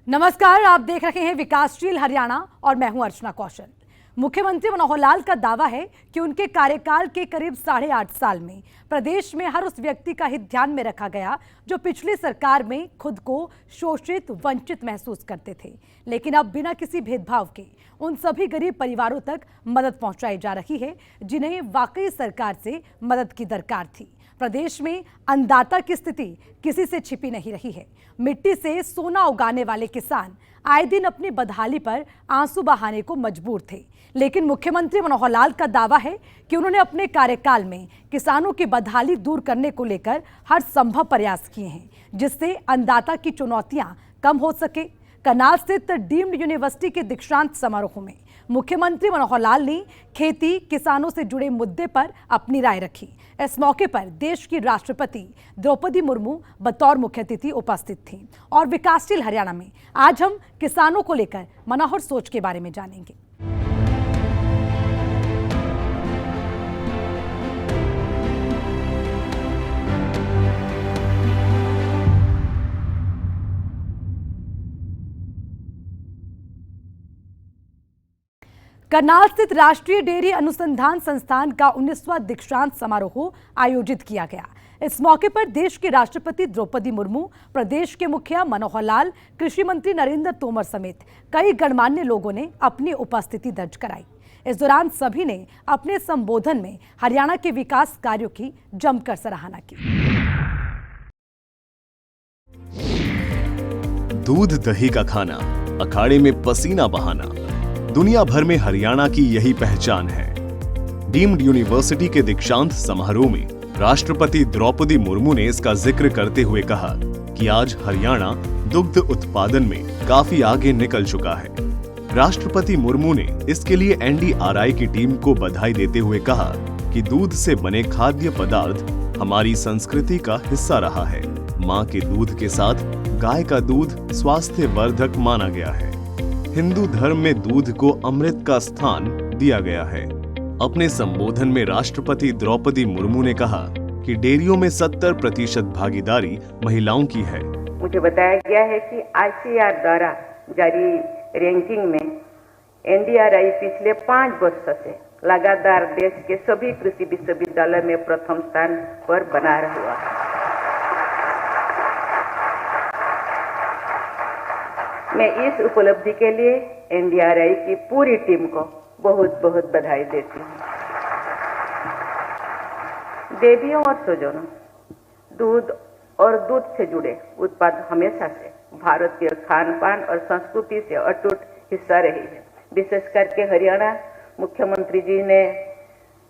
नमस्कार, आप देख रहे हैं विकासशील हरियाणा और मैं हूं अर्चना कौशल। मुख्यमंत्री मनोहर लाल का दावा है कि उनके कार्यकाल के करीब 8.5 साल में प्रदेश में हर उस व्यक्ति का हित ध्यान में रखा गया जो पिछली सरकार में खुद को शोषित वंचित महसूस करते थे, लेकिन अब बिना किसी भेदभाव के उन सभी गरीब परिवारों तक मदद पहुंचाई जा रही है जिन्हें वाकई सरकार से मदद की दरकार थी। प्रदेश में अन्नदाता की स्थिति किसी से छिपी नहीं रही है। मिट्टी से सोना उगाने वाले किसान आए दिन अपनी बदहाली पर आंसू बहाने को मजबूर थे, लेकिन मुख्यमंत्री मनोहर लाल का दावा है कि उन्होंने अपने कार्यकाल में किसानों की बदहाली दूर करने को लेकर हर संभव प्रयास किए हैं, जिससे अन्नदाता की चुनौतियां कम हो सके। करनाल स्थित डीम्ड यूनिवर्सिटी के दीक्षांत समारोह में मुख्यमंत्री मनोहर लाल ने खेती किसानों से जुड़े मुद्दे पर अपनी राय रखी। इस मौके पर देश की राष्ट्रपति द्रौपदी मुर्मू बतौर मुख्य अतिथि उपस्थित थीं और विकासशील हरियाणा में आज हम किसानों को लेकर मनोहर सोच के बारे में जानेंगे। करनाल स्थित राष्ट्रीय डेयरी अनुसंधान संस्थान का 19वां दीक्षांत समारोह आयोजित किया गया। इस मौके पर देश की राष्ट्रपति द्रौपदी मुर्मू, प्रदेश के मुखिया मनोहर लाल, कृषि मंत्री नरेंद्र तोमर समेत कई गणमान्य लोगों ने अपनी उपस्थिति दर्ज कराई। इस दौरान सभी ने अपने संबोधन में हरियाणा के विकास कार्यों की जमकर सराहना की। दूध दही का खाना, अखाड़े में पसीना बहाना, दुनिया भर में हरियाणा की यही पहचान है। डीम्ड यूनिवर्सिटी के दीक्षांत समारोह में राष्ट्रपति द्रौपदी मुर्मू ने इसका जिक्र करते हुए कहा कि आज हरियाणा दुग्ध उत्पादन में काफी आगे निकल चुका है। राष्ट्रपति मुर्मू ने इसके लिए एनडीआरआई की टीम को बधाई देते हुए कहा कि दूध से बने खाद्य पदार्थ हमारी संस्कृति का हिस्सा रहा है। माँ के दूध के साथ गाय का दूध स्वास्थ्यवर्धक माना गया है। हिंदू धर्म में दूध को अमृत का स्थान दिया गया है। अपने संबोधन में राष्ट्रपति द्रौपदी मुर्मू ने कहा कि डेयरियों में 70% भागीदारी महिलाओं की है। मुझे बताया गया है कि आईसीआर द्वारा जारी रैंकिंग में एनडीआरआई पिछले 5 वर्षों से लगातार देश के सभी कृषि विश्वविद्यालय में प्रथम स्थान पर बना रहा है। मैं इस उपलब्धि के लिए एनडीआरआई की पूरी टीम को बहुत बहुत बधाई देती हूँ। देवियों और स्वजनों, दूध और दूध से जुड़े उत्पाद हमेशा से भारतीय खान पान और संस्कृति से अटूट हिस्सा रही है। विशेष करके हरियाणा मुख्यमंत्री जी ने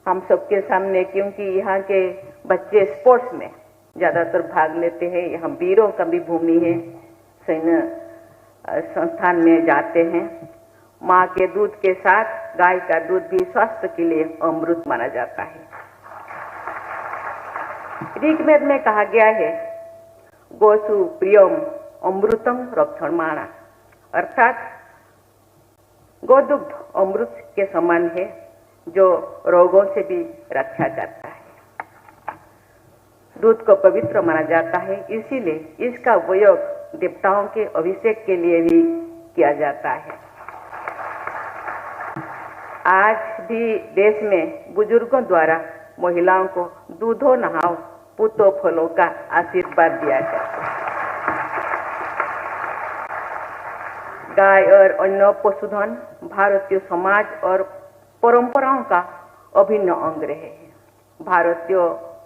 हम सबके सामने, क्योंकि यहाँ के बच्चे स्पोर्ट्स में ज्यादातर भाग लेते हैं, यहाँ वीरों का भी भूमि है, सैन्य संस्थान में जाते हैं। माँ के दूध के साथ गाय का दूध भी स्वास्थ्य के लिए अमृत माना जाता है। ऋग्वेद में कहा गया है, गोसु प्रियम अमृतम रक्षणमाणा, अर्थात गोदुग्ध अमृत के समान है जो रोगों से भी रक्षा करता है। दूध को पवित्र माना जाता है, इसीलिए इसका उपयोग देवताओं के अभिषेक के लिए भी किया जाता है। आज भी देश में बुजुर्गों द्वारा महिलाओं को दूधो नहाओ पूतो फलों का आशीर्वाद दिया जाता है। गाय और अन्य पशुधन भारतीय समाज और परंपराओं का अभिन्न अंग रहे हैं। भारतीय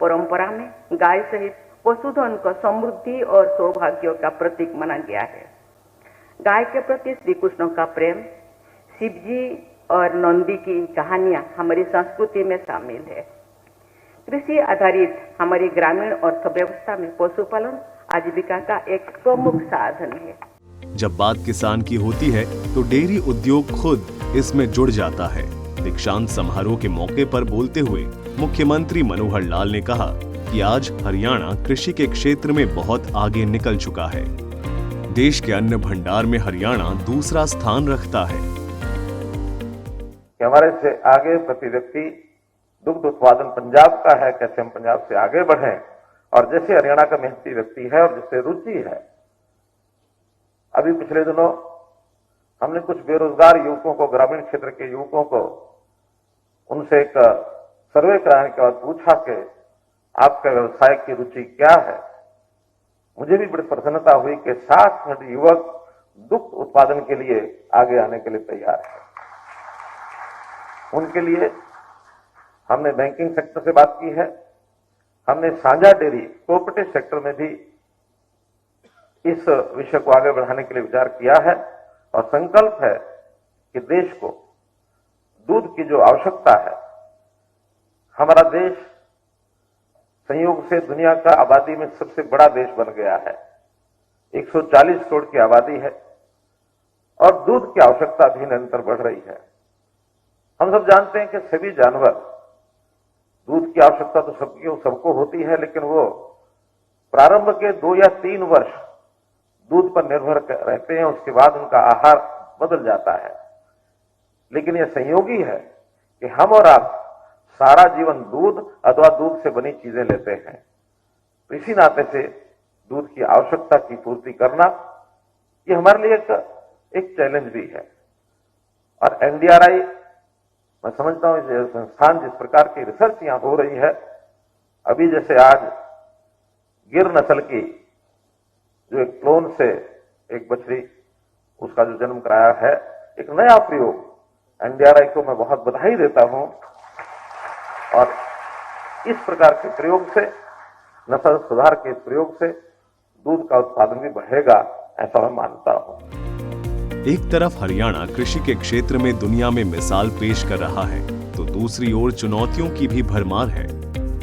परंपरा में गाय सहित पशुधन को समृद्धि और सौभाग्य का प्रतीक माना गया है। गाय के प्रति श्री कृष्ण का प्रेम, शिव जी और नंदी की कहानियां हमारी संस्कृति में शामिल है। कृषि आधारित हमारी ग्रामीण अर्थव्यवस्था में पशुपालन आजीविका का एक प्रमुख साधन है। जब बात किसान की होती है तो डेयरी उद्योग खुद इसमें जुड़ जाता है। दीक्षांत समारोह के मौके पर बोलते हुए मुख्यमंत्री मनोहर लाल ने कहा कि आज हरियाणा कृषि के क्षेत्र में बहुत आगे निकल चुका है। देश के अन्न भंडार में हरियाणा दूसरा स्थान रखता है। हमारे से आगे प्रति व्यक्ति दुग्ध उत्पादन पंजाब का है, कैसे हम पंजाब से आगे बढ़ें, और जैसे हरियाणा का मेहनती व्यक्ति है और जिससे रुचि है अभी पिछले दिनों हमने कुछ बेरोजगार युवकों को, ग्रामीण क्षेत्र के युवकों को, उनसे एक सर्वे कराने के बाद पूछा कि आपका व्यवसाय की रुचि क्या है। मुझे भी बड़ी प्रसन्नता हुई कि 60% युवक दुग्ध उत्पादन के लिए आगे आने के लिए तैयार है। उनके लिए हमने बैंकिंग सेक्टर से बात की है, हमने साझा डेयरी कोऑपरेटिव सेक्टर में भी इस विषय को आगे बढ़ाने के लिए विचार किया है और संकल्प है कि देश को दूध की जो आवश्यकता है, हमारा देश संयोग से दुनिया का आबादी में सबसे बड़ा देश बन गया है। 140 करोड़ की आबादी है और दूध की आवश्यकता भी निरंतर बढ़ रही है। हम सब जानते हैं कि सभी जानवर, दूध की आवश्यकता तो सबको होती है, लेकिन वो प्रारंभ के 2 या 3 वर्ष दूध पर निर्भर रहते हैं, उसके बाद उनका आहार बदल जाता है। लेकिन यह संयोगी है कि हम और आप सारा जीवन दूध अथवा दूध से बनी चीजें लेते हैं। तो इसी नाते से दूध की आवश्यकता की पूर्ति करना ये हमारे लिए एक चैलेंज भी है। और एनडीआरआई, मैं समझता हूं इस संस्थान जिस प्रकार की रिसर्च यहां हो रही है, अभी जैसे आज गिर नस्ल की जो एक क्लोन से एक बछड़ी, उसका जो जन्म कराया है, एक नया प्रयोग, एनडीआरआई को मैं बहुत बधाई देता हूं। और इस प्रकार के प्रयोग से, नस्ल सुधार के प्रयोग से दूध का उत्पादन भी बढ़ेगा, ऐसा मैं मानता हूं। एक तरफ हरियाणा कृषि के क्षेत्र में दुनिया में मिसाल पेश कर रहा है, तो दूसरी ओर चुनौतियों की भी भरमार है।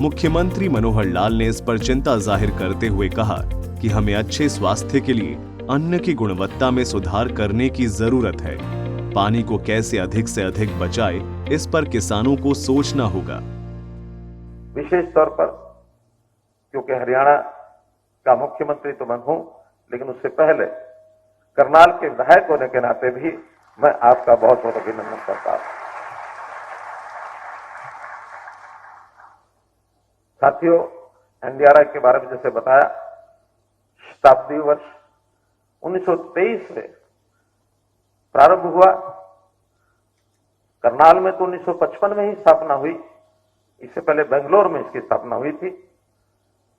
मुख्यमंत्री मनोहर लाल ने इस पर चिंता जाहिर करते हुए कहा कि हमें अच्छे स्वास्थ्य के लिए अन्न की गुणवत्ता में सुधार करने की जरूरत है। पानी को कैसे अधिक से अधिक बचाए, इस पर किसानों को सोचना होगा। विशेष तौर पर क्योंकि हरियाणा का मुख्यमंत्री तो मैं हूं, लेकिन उससे पहले करनाल के विधायक होने के नाते भी मैं आपका बहुत बहुत अभिनंदन करता हूं। साथियों, एनडीआरआई के बारे में जैसे बताया, शताब्दी वर्ष 1923 से प्रारंभ हुआ। करनाल में तो 1955 में ही स्थापना हुई, इससे पहले बेंगलोर में इसकी स्थापना हुई थी।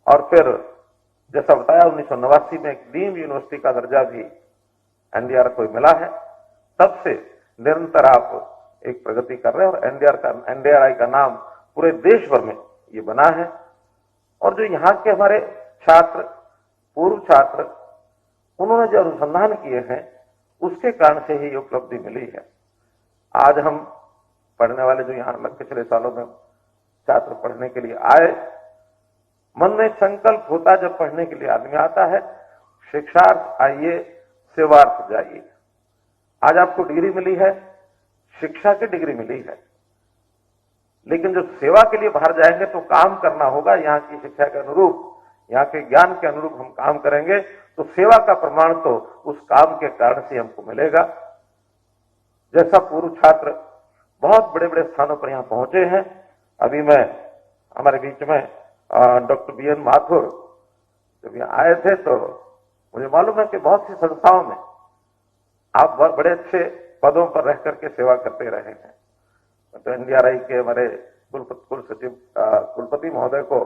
और फिर जैसा बताया 1989 में एक डीम्ड यूनिवर्सिटी का दर्जा भी एनडीआरआई को मिला है। तब से निरंतर आप एक प्रगति कर रहे हैं और एनडीआरआई का नाम पूरे देश भर में ये बना है। और जो यहाँ के हमारे छात्र, पूर्व छात्र, उन्होंने जो अनुसंधान किए हैं, उसके कारण से ही ये उपलब्धि मिली है। आज हम पढ़ने वाले जो यहाँ पिछले सालों में छात्र पढ़ने के लिए आए, मन में संकल्प होता जब पढ़ने के लिए आदमी आता है, शिक्षार्थ आइए, सेवार्थ जाइए। आज आपको डिग्री मिली है, शिक्षा की डिग्री मिली है, लेकिन जब सेवा के लिए बाहर जाएंगे तो काम करना होगा। यहाँ की शिक्षा के अनुरूप, यहाँ के ज्ञान के अनुरूप हम काम करेंगे तो सेवा का प्रमाण तो उस काम के कारण से हमको मिलेगा। जैसा पूर्व छात्र बहुत बड़े बड़े स्थानों पर यहाँ पहुंचे हैं। अभी मैं, हमारे बीच में डॉक्टर बीएन माथुर जब यहाँ आए थे तो मुझे मालूम है कि बहुत सी संस्थाओं में आप बहुत बड़े अच्छे पदों पर रह करके सेवा करते रहे हैं। तो एनडीआरआई के हमारे कुलपति महोदय को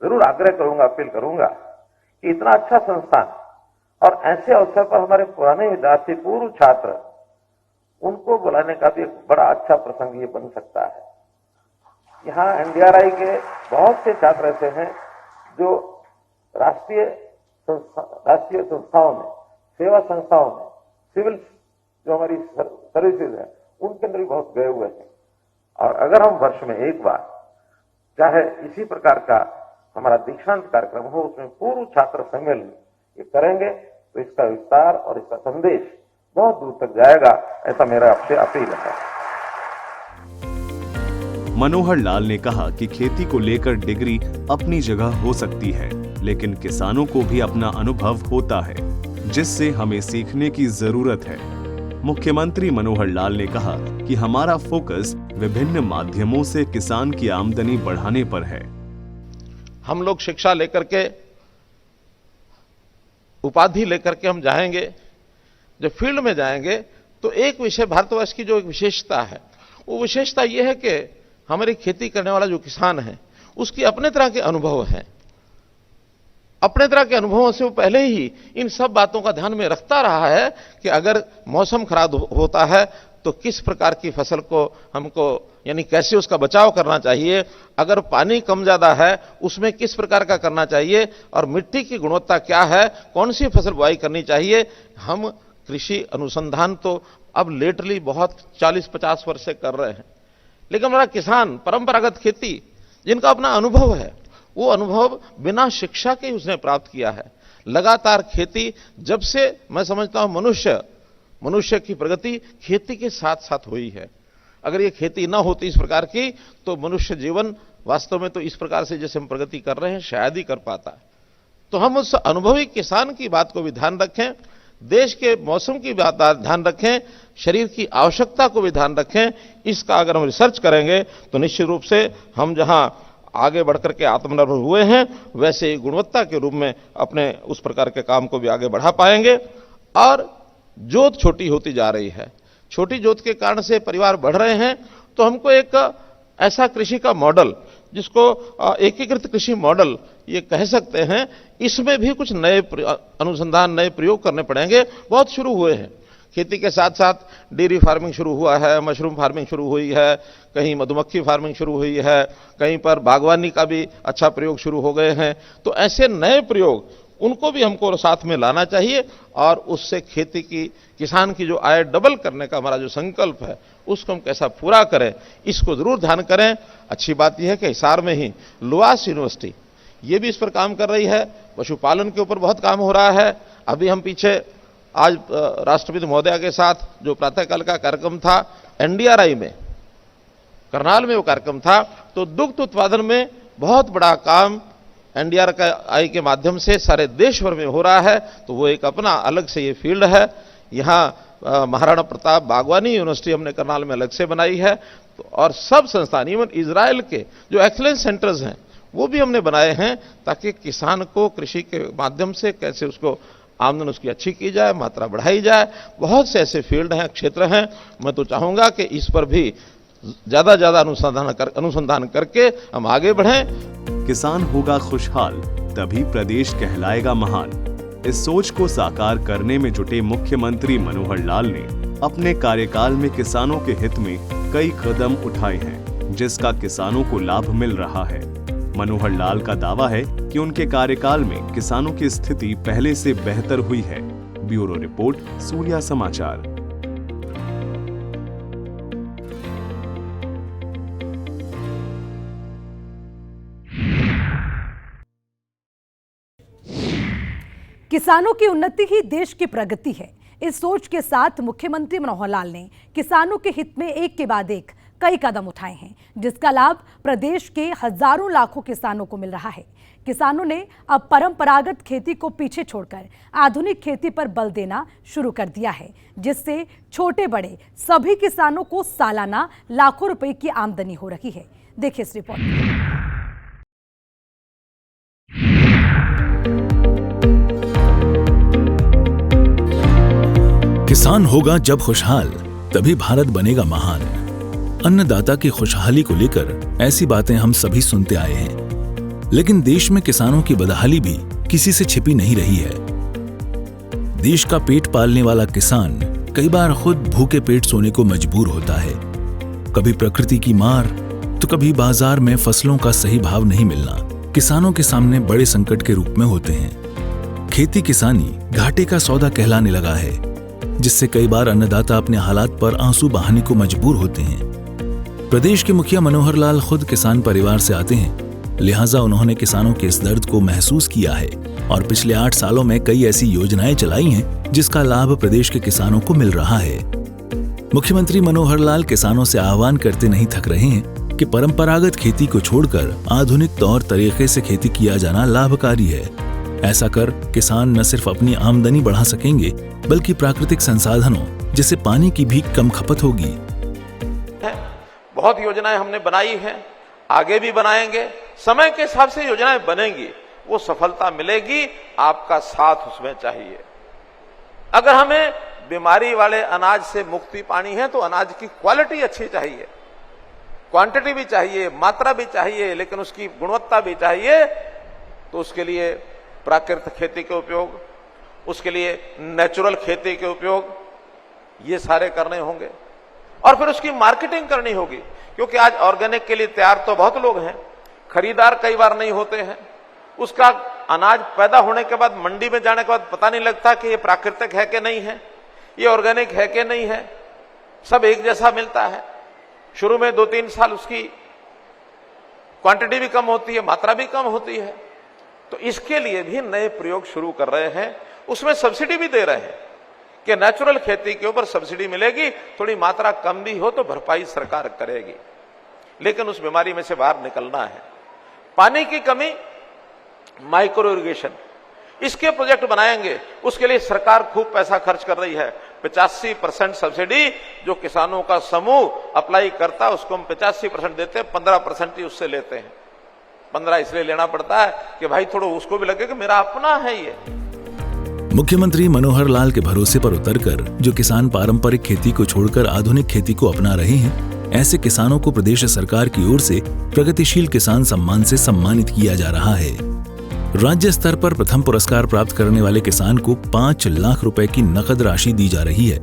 जरूर आग्रह करूंगा, अपील करूंगा कि इतना अच्छा संस्थान और ऐसे अवसर पर हमारे पुराने विद्यार्थी, पूर्व छात्र, उनको बुलाने का भी एक बड़ा अच्छा प्रसंग ये बन सकता है। यहाँ एनडीआरआई के बहुत से छात्र ऐसे हैं जो राष्ट्रीय संस्थाओं में, सेवा संस्थाओं में, सिविल जो हमारी सर्विसेज है, उनके अंदर भी बहुत गए हुए हैं। और अगर हम वर्ष में एक बार, चाहे इसी प्रकार का हमारा दीक्षांत कार्यक्रम हो, उसमें पूर्व छात्र सम्मेलन ये करेंगे तो इसका विस्तार और इसका संदेश बहुत दूर तक जाएगा, ऐसा मेरा आपसे अपील है। मनोहर लाल ने कहा कि खेती को लेकर डिग्री अपनी जगह हो सकती है, लेकिन किसानों को भी अपना अनुभव होता है, जिससे हमें सीखने की जरूरत है। मुख्यमंत्री मनोहर लाल ने कहा कि हमारा फोकस विभिन्न माध्यमों से किसान की आमदनी बढ़ाने पर है। हम लोग शिक्षा लेकर के उपाधि लेकर के हम जाएंगे, जब फील्ड में जाएंगे, तो एक विषय भारतवर्ष की जो एक विशेषता है, वो विशेषता ये है कि हमारी खेती करने वाला जो किसान है उसकी अपने तरह के अनुभव हैं। अपने तरह के अनुभवों से वो पहले ही इन सब बातों का ध्यान में रखता रहा है कि अगर मौसम खराब होता है तो किस प्रकार की फसल को हमको, यानी कैसे उसका बचाव करना चाहिए, अगर पानी कम ज्यादा है उसमें किस प्रकार का करना चाहिए, और मिट्टी की गुणवत्ता क्या है, कौन सी फसल बुआई करनी चाहिए। हम कृषि अनुसंधान तो अब लेटरली बहुत 40-50 वर्ष से कर रहे हैं, लेकिन हमारा किसान परंपरागत खेती जिनका अपना अनुभव है, वो अनुभव बिना शिक्षा के उसने प्राप्त किया है। लगातार खेती, जब से मैं समझता हूं मनुष्य की प्रगति खेती के साथ साथ हुई है। अगर ये खेती ना होती इस प्रकार की, तो मनुष्य जीवन वास्तव में तो इस प्रकार से जैसे हम प्रगति कर रहे हैं शायद ही कर पाता है। तो हम उस अनुभवी किसान की बात को भी ध्यान रखें, देश के मौसम की बात ध्यान रखें, शरीर की आवश्यकता को भी ध्यान रखें। इसका अगर हम रिसर्च करेंगे तो निश्चित रूप से हम जहां आगे बढ़कर के आत्मनिर्भर हुए हैं, वैसे ही गुणवत्ता के रूप में अपने उस प्रकार के काम को भी आगे बढ़ा पाएंगे। और जोत छोटी होती जा रही है, छोटी जोत के कारण से परिवार बढ़ रहे हैं, तो हमको एक ऐसा कृषि का मॉडल, जिसको एकीकृत कृषि मॉडल ये कह सकते हैं, इसमें भी कुछ नए अनुसंधान, नए प्रयोग करने पड़ेंगे। बहुत शुरू हुए हैं, खेती के साथ साथ डेयरी फार्मिंग शुरू हुआ है, मशरूम फार्मिंग शुरू हुई है, कहीं मधुमक्खी फार्मिंग शुरू हुई है, कहीं पर बागवानी का भी अच्छा प्रयोग शुरू हो गए हैं। तो ऐसे नए प्रयोग, उनको भी हमको साथ में लाना चाहिए, और उससे खेती की, किसान की जो आय डबल करने का हमारा जो संकल्प है, उसको हम कैसा पूरा करें, इसको जरूर ध्यान करें। अच्छी बात यह है कि हिसार में ही लुआस यूनिवर्सिटी ये भी इस पर काम कर रही है, पशुपालन के ऊपर बहुत काम हो रहा है। अभी हम पीछे आज राष्ट्रपति महोदया के साथ जो प्रातःकाल का कार्यक्रम था एनडीआरआई में, करनाल में वो कार्यक्रम था, तो दुग्ध उत्पादन में बहुत बड़ा काम एनडीआरआई के माध्यम से सारे देश भर में हो रहा है। तो वो एक अपना अलग से ये फील्ड है। यहाँ महाराणा प्रताप बागवानी यूनिवर्सिटी हमने करनाल में अलग से बनाई है, तो और सब संस्थान, इवन इजराइल के जो एक्सीलेंस सेंटर्स हैं वो भी हमने बनाए हैं, ताकि किसान को कृषि के माध्यम से कैसे उसको आमदन उसकी अच्छी की जाए, मात्रा बढ़ाई जाए। बहुत से ऐसे फील्ड हैं, क्षेत्र हैं। मैं तो चाहूंगा कि इस पर भी ज्यादा ज्यादा अनुसंधान करके हम आगे बढ़ें। किसान होगा खुशहाल तभी प्रदेश कहलाएगा महान। इस सोच को साकार करने में जुटे मुख्यमंत्री मनोहर लाल ने अपने कार्यकाल में किसानों के हित में कई कदम उठाए हैं, जिसका किसानों को लाभ मिल रहा है। मनोहर लाल का दावा है कि उनके कार्यकाल में किसानों की स्थिति पहले से बेहतर हुई है। ब्यूरो रिपोर्ट, सूर्या समाचार। किसानों की उन्नति ही देश की प्रगति है। इस सोच के साथ मुख्यमंत्री मनोहर लाल ने किसानों के हित में एक के बाद एक कई कदम उठाए हैं, जिसका लाभ प्रदेश के हजारों लाखों किसानों को मिल रहा है। किसानों ने अब परंपरागत खेती को पीछे छोड़कर आधुनिक खेती पर बल देना शुरू कर दिया है, जिससे छोटे बड़े सभी किसानों को सालाना लाखों रुपए की आमदनी हो रही है। देखिए इस रिपोर्ट में। किसान होगा जब खुशहाल तभी भारत बनेगा महान। अन्नदाता की खुशहाली को लेकर ऐसी बातें हम सभी सुनते आए हैं, लेकिन देश में किसानों की बदहाली भी किसी से छिपी नहीं रही है। देश का पेट पालने वाला किसान कई बार खुद भूखे पेट सोने को मजबूर होता है। कभी प्रकृति की मार तो कभी बाजार में फसलों का सही भाव नहीं मिलना किसानों के सामने बड़े संकट के रूप में होते हैं। खेती किसानी घाटे का सौदा कहलाने लगा है, जिससे कई बार अन्नदाता अपने हालात पर आंसू बहाने को मजबूर होते हैं। प्रदेश के मुखिया मनोहर लाल खुद किसान परिवार से आते हैं, लिहाजा उन्होंने किसानों के इस दर्द को महसूस किया है और पिछले 8 सालों में कई ऐसी योजनाएं चलाई हैं, जिसका लाभ प्रदेश के किसानों को मिल रहा है। मुख्यमंत्री मनोहर लाल किसानों से आह्वान करते नहीं थक रहे हैं कि परंपरागत खेती को छोड़कर आधुनिक तौर तरीके से खेती किया जाना लाभकारी है। ऐसा कर किसान न सिर्फ अपनी आमदनी बढ़ा सकेंगे, बल्कि प्राकृतिक संसाधनों जैसे पानी की भी कम खपत होगी। बहुत योजनाएं हमने बनाई हैं, आगे भी बनाएंगे। समय के हिसाब से योजनाएं बनेंगी, वो सफलता मिलेगी, आपका साथ उसमें चाहिए। अगर हमें बीमारी वाले अनाज से मुक्ति पानी है तो अनाज की क्वालिटी अच्छी चाहिए, क्वांटिटी भी चाहिए, मात्रा भी चाहिए, लेकिन उसकी गुणवत्ता भी चाहिए। तो उसके लिए प्राकृतिक खेती के उपयोग, उसके लिए नेचुरल खेती के उपयोग, ये सारे करने होंगे। और फिर उसकी मार्केटिंग करनी होगी, क्योंकि आज ऑर्गेनिक के लिए तैयार तो बहुत लोग हैं, खरीदार कई बार नहीं होते हैं। उसका अनाज पैदा होने के बाद मंडी में जाने के बाद पता नहीं लगता कि ये प्राकृतिक है कि नहीं है, ये ऑर्गेनिक है कि नहीं है। सब एक जैसा मिलता है। शुरू में 2-3 साल उसकी क्वांटिटी भी कम होती है, मात्रा भी कम होती है। तो इसके लिए भी नए प्रयोग शुरू कर रहे हैं, उसमें सब्सिडी भी दे रहे हैं कि नेचुरल खेती के ऊपर सब्सिडी मिलेगी, थोड़ी मात्रा कम भी हो तो भरपाई सरकार करेगी। लेकिन उस बीमारी में से बाहर निकलना है। पानी की कमी, माइक्रो इरिगेशन, इसके प्रोजेक्ट बनाएंगे, उसके लिए सरकार खूब पैसा खर्च कर रही है। 85% सब्सिडी जो किसानों का समूह अप्लाई करता है उसको हम 85% देते हैं, 15% ही उससे लेते हैं। 15 इसलिए लेना पड़ता है कि भाई थोड़ा उसको भी लगे कि मेरा अपना है ये। मुख्यमंत्री मनोहर लाल के भरोसे पर उतरकर जो किसान पारंपरिक खेती को छोड़कर आधुनिक खेती को अपना रहे हैं, ऐसे किसानों को प्रदेश सरकार की ओर से प्रगतिशील किसान सम्मान से सम्मानित किया जा रहा है। राज्य स्तर पर प्रथम पुरस्कार प्राप्त करने वाले किसान को 5 लाख रुपए की नकद राशि दी जा रही है।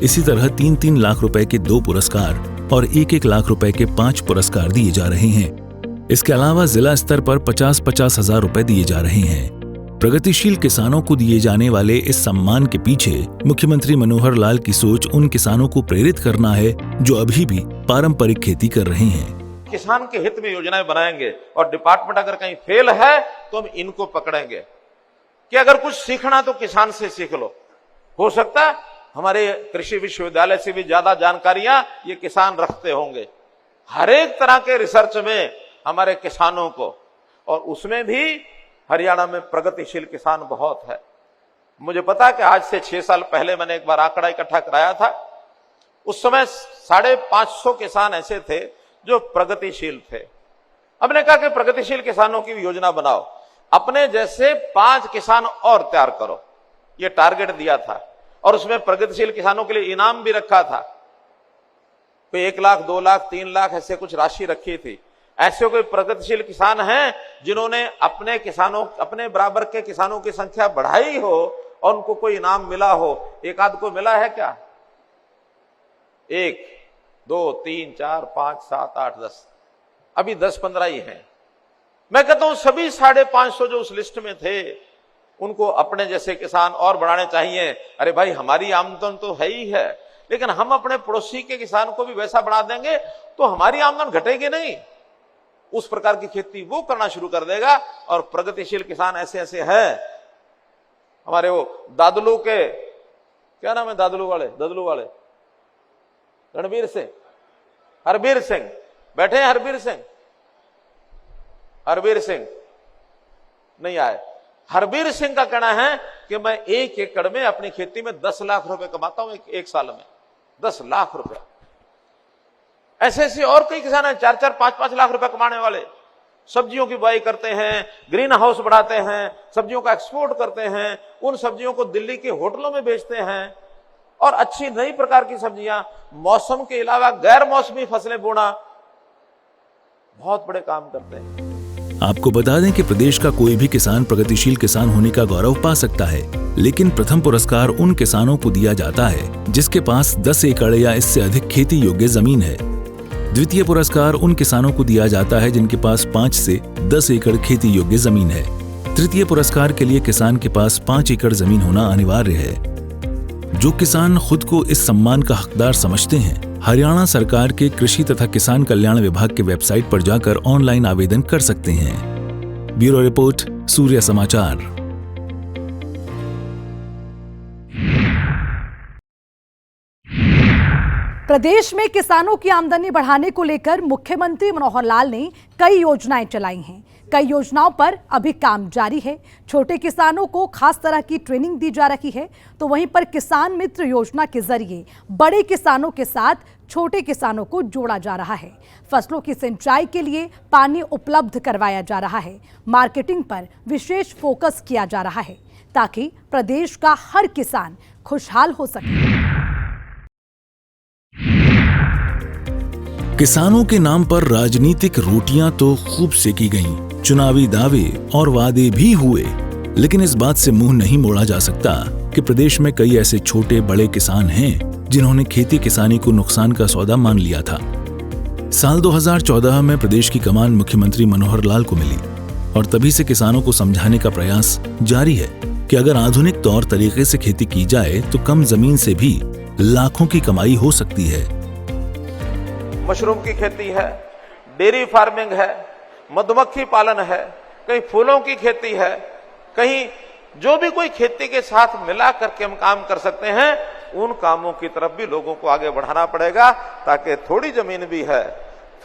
इसी तरह 3-3 लाख रुपए के 2 पुरस्कार और 1-1 लाख रुपए के 5 पुरस्कार दिए जा रहे हैं। इसके अलावा जिला स्तर पर 50-50 हजार रुपए दिए जा रहे हैं। प्रगतिशील किसानों को दिए जाने वाले इस सम्मान के पीछे मुख्यमंत्री मनोहर लाल की सोच उन किसानों को प्रेरित करना है जो अभी भी पारंपरिक खेती कर रहे हैं। किसान के हित में योजनाएं बनाएंगे और डिपार्टमेंट अगर कहीं फेल है तो हम इनको पकड़ेंगे कि अगर कुछ सीखना तो किसान से सीख लो। हो सकता है हमारे कृषि विश्वविद्यालय से भी ज्यादा जानकारियां ये किसान रखते होंगे हर एक तरह के रिसर्च में हमारे किसानों को, और उसमें भी हरियाणा में प्रगतिशील किसान बहुत है। मुझे पता है कि आज से 6 साल पहले मैंने एक बार आंकड़ा इकट्ठा कराया था। उस समय 550 किसान ऐसे थे जो प्रगतिशील थे। हमने कहा कि प्रगतिशील किसानों की योजना बनाओ, अपने जैसे 5 किसान और तैयार करो, ये टारगेट दिया था। और उसमें प्रगतिशील किसानों के लिए इनाम भी रखा था, तो 1 लाख, 2 लाख, 3 लाख ऐसे कुछ राशि रखी थी। ऐसे कोई प्रगतिशील किसान हैं जिन्होंने अपने बराबर के किसानों की संख्या बढ़ाई हो और उनको कोई इनाम मिला हो? एक आध को मिला है क्या? 1, 2, 3, 4, 5, 7, 8, 10, अभी 10-15 ही हैं। मैं कहता हूं सभी 550 जो उस लिस्ट में थे उनको अपने जैसे किसान और बढ़ाने चाहिए। अरे भाई, हमारी आमदन तो है ही है, लेकिन हम अपने पड़ोसी के किसान को भी वैसा बढ़ा देंगे तो हमारी आमदन घटेगी नहीं। उस प्रकार की खेती वो करना शुरू कर देगा। और प्रगतिशील किसान ऐसे ऐसे हैं हमारे, वो दादलू के, क्या नाम है दादलू वाले रणबीर सिंह, हरबीर सिंह बैठे हैं। हरबीर सिंह नहीं आए। हरबीर सिंह का कहना है कि मैं 1 एकड़ में अपनी खेती में 10 लाख रुपए कमाता हूं एक साल में, 10 लाख रुपए। ऐसे ऐसे और कई किसान हैं 4-4, 5-5 लाख रुपए कमाने वाले। सब्जियों की बुआई करते हैं, ग्रीन हाउस बढ़ाते हैं, सब्जियों का एक्सपोर्ट करते हैं, उन सब्जियों को दिल्ली के होटलों में बेचते हैं। और अच्छी नई प्रकार की सब्जियां, मौसम के अलावा गैर मौसमी फसलें बोना, बहुत बड़े काम करते हैं। आपको बता दें कि प्रदेश का कोई भी किसान प्रगतिशील किसान होने का गौरव पा सकता है, लेकिन प्रथम पुरस्कार उन किसानों को दिया जाता है जिसके पास 10 एकड़ या इससे अधिक खेती योग्य जमीन है। द्वितीय पुरस्कार उन किसानों को दिया जाता है जिनके पास 5 से 10 एकड़ खेती योग्य जमीन है। तृतीय पुरस्कार के लिए किसान के पास 5 एकड़ जमीन होना अनिवार्य है। जो किसान खुद को इस सम्मान का हकदार समझते हैं, हरियाणा सरकार के कृषि तथा किसान कल्याण विभाग के वेबसाइट पर जाकर ऑनलाइन आवेदन कर सकते हैं। ब्यूरो रिपोर्ट, सूर्य समाचार। प्रदेश में किसानों की आमदनी बढ़ाने को लेकर मुख्यमंत्री मनोहर लाल ने कई योजनाएं चलाई हैं, कई योजनाओं पर अभी काम जारी है। छोटे किसानों को खास तरह की ट्रेनिंग दी जा रही है, तो वहीं पर किसान मित्र योजना के जरिए बड़े किसानों के साथ छोटे किसानों को जोड़ा जा रहा है। फसलों की सिंचाई के लिए पानी उपलब्ध करवाया जा रहा है। मार्केटिंग पर विशेष फोकस किया जा रहा है ताकि प्रदेश का हर किसान खुशहाल हो सके। किसानों के नाम पर राजनीतिक रोटियां तो खूब सेकी गईं, चुनावी दावे और वादे भी हुए, लेकिन इस बात से मुंह नहीं मोड़ा जा सकता कि प्रदेश में कई ऐसे छोटे बड़े किसान हैं जिन्होंने खेती किसानी को नुकसान का सौदा मान लिया था। साल 2014 में प्रदेश की कमान मुख्यमंत्री मनोहर लाल को मिली और तभी से किसानों को समझाने का प्रयास जारी है कि अगर आधुनिक तौर तरीके से खेती की जाए तो कम जमीन से भी लाखों की कमाई हो सकती है। मशरूम की खेती है, डेयरी फार्मिंग है, मधुमक्खी पालन है, कहीं फूलों की खेती है, कहीं जो भी कोई खेती के साथ मिला करके हम काम कर सकते हैं, उन कामों की तरफ भी लोगों को आगे बढ़ाना पड़ेगा ताकि थोड़ी जमीन भी है,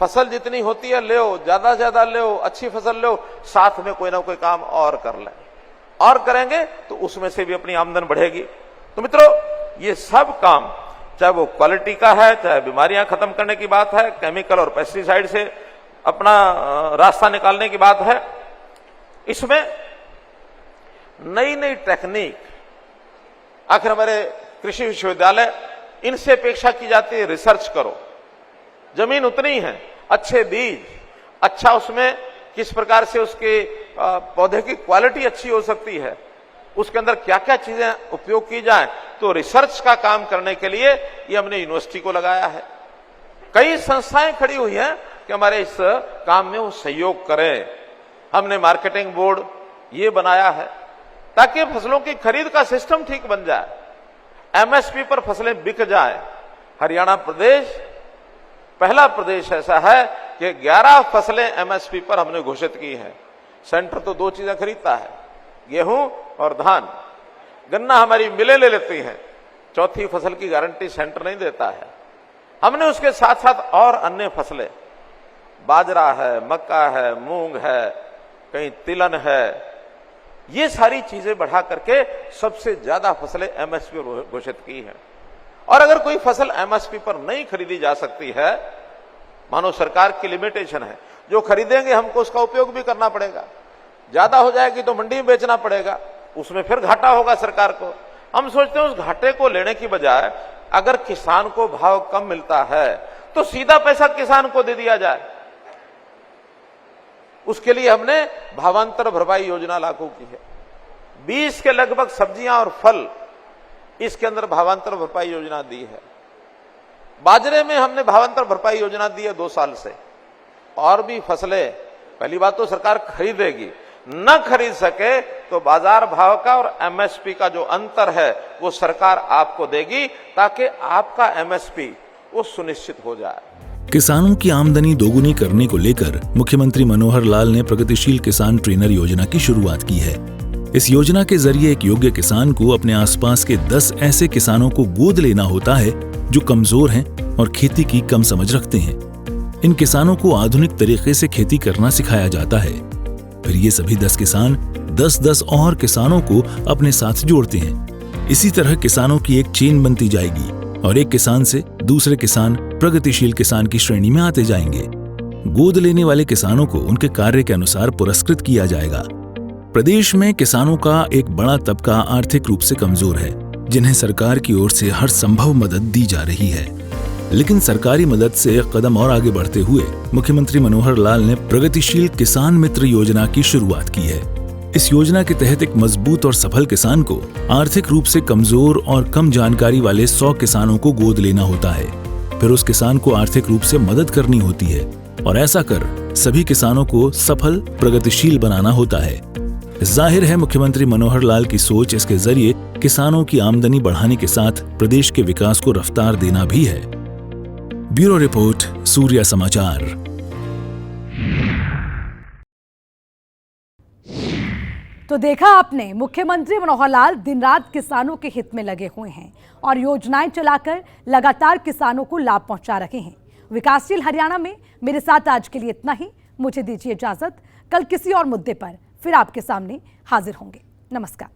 फसल जितनी होती है ले, ज्यादा से ज्यादा ले, अच्छी फसल ले, साथ में कोई ना कोई काम और कर ले, और करेंगे तो उसमें से भी अपनी आमदन बढ़ेगी। तो मित्रों, ये सब काम चाहे वो क्वालिटी का है, चाहे बीमारियां खत्म करने की बात है, केमिकल और पेस्टिसाइड से अपना रास्ता निकालने की बात है, इसमें नई नई टेक्निक, आखिर हमारे कृषि विश्वविद्यालय, इनसे अपेक्षा की जाती है रिसर्च करो, जमीन उतनी है, अच्छे बीज, अच्छा उसमें किस प्रकार से उसके पौधे की क्वालिटी अच्छी हो सकती है, उसके अंदर क्या क्या चीजें उपयोग की जाए, तो रिसर्च का काम करने के लिए ये हमने यूनिवर्सिटी को लगाया है। कई संस्थाएं खड़ी हुई हैं कि हमारे इस काम में वो सहयोग करें। हमने मार्केटिंग बोर्ड ये बनाया है ताकि फसलों की खरीद का सिस्टम ठीक बन जाए, एमएसपी पर फसलें बिक जाए। हरियाणा प्रदेश पहला प्रदेश ऐसा है कि 11 फसलें एमएसपी पर हमने घोषित की हैं। सेंटर तो 2 चीजें खरीदता है, गेहूं और धान। गन्ना हमारी मिलें ले लेती हैं, चौथी फसल की गारंटी सेंटर नहीं देता है। हमने उसके साथ साथ और अन्य फसलें, बाजरा है, मक्का है, मूंग है, कहीं तिलहन है, ये सारी चीजें बढ़ा करके सबसे ज्यादा फसलें एमएसपी पर घोषित की हैं। और अगर कोई फसल एमएसपी पर नहीं खरीदी जा सकती है, मानो सरकार की लिमिटेशन है, जो खरीदेंगे हमको उसका उपयोग भी करना पड़ेगा, ज्यादा हो जाएगी तो मंडी में बेचना पड़ेगा, उसमें फिर घाटा होगा सरकार को। हम सोचते हैं उस घाटे को लेने की बजाय अगर किसान को भाव कम मिलता है तो सीधा पैसा किसान को दे दिया जाए। उसके लिए हमने भावांतर भरपाई योजना लागू की है। 20 के लगभग सब्जियां और फल इसके अंदर भावांतर भरपाई योजना दी है। बाजरे में हमने भावांतर भरपाई योजना दी है 2 साल से। और भी फसलें, पहली बात तो सरकार खरीदेगी, न खरीद सके तो बाजार भाव का और एमएसपी का जो अंतर है वो सरकार आपको देगी ताकि आपका एमएसपी वो सुनिश्चित हो जाए। किसानों की आमदनी दोगुनी करने को लेकर मुख्यमंत्री मनोहर लाल ने प्रगतिशील किसान ट्रेनर योजना की शुरुआत की है। इस योजना के जरिए एक योग्य किसान को अपने आसपास के 10 ऐसे किसानों को गोद लेना होता है जो कमजोर हैं और खेती की कम समझ रखते हैं। इन किसानों को आधुनिक तरीके से खेती करना सिखाया जाता है। फिर ये सभी 10 किसान 10-10 और किसानों को अपने साथ जोड़ते हैं। इसी तरह किसानों की एक चेन बनती जाएगी और एक किसान से दूसरे किसान प्रगतिशील किसान की श्रेणी में आते जाएंगे। गोद लेने वाले किसानों को उनके कार्य के अनुसार पुरस्कृत किया जाएगा। प्रदेश में किसानों का एक बड़ा तबका आर्थिक रूप से कमजोर है, जिन्हें सरकार की ओर से हर संभव मदद दी जा रही है। लेकिन सरकारी मदद से एक कदम और आगे बढ़ते हुए मुख्यमंत्री मनोहर लाल ने प्रगतिशील किसान मित्र योजना की शुरुआत की है। इस योजना के तहत एक मजबूत और सफल किसान को आर्थिक रूप से कमजोर और कम जानकारी वाले 100 किसानों को गोद लेना होता है। फिर उस किसान को आर्थिक रूप से मदद करनी होती है और ऐसा कर सभी किसानों को सफल प्रगतिशील बनाना होता है। जाहिर है मुख्यमंत्री मनोहर लाल की सोच इसके जरिए किसानों की आमदनी बढ़ाने के साथ प्रदेश के विकास को रफ्तार देना भी है। ब्यूरो रिपोर्ट, सूर्या समाचार। तो देखा आपने, मुख्यमंत्री मनोहर लाल दिन रात किसानों के हित में लगे हुए हैं और योजनाएं चलाकर लगातार किसानों को लाभ पहुंचा रहे हैं। विकासशील हरियाणा में मेरे साथ आज के लिए इतना ही। मुझे दीजिए इजाजत। कल किसी और मुद्दे पर फिर आपके सामने हाजिर होंगे। नमस्कार।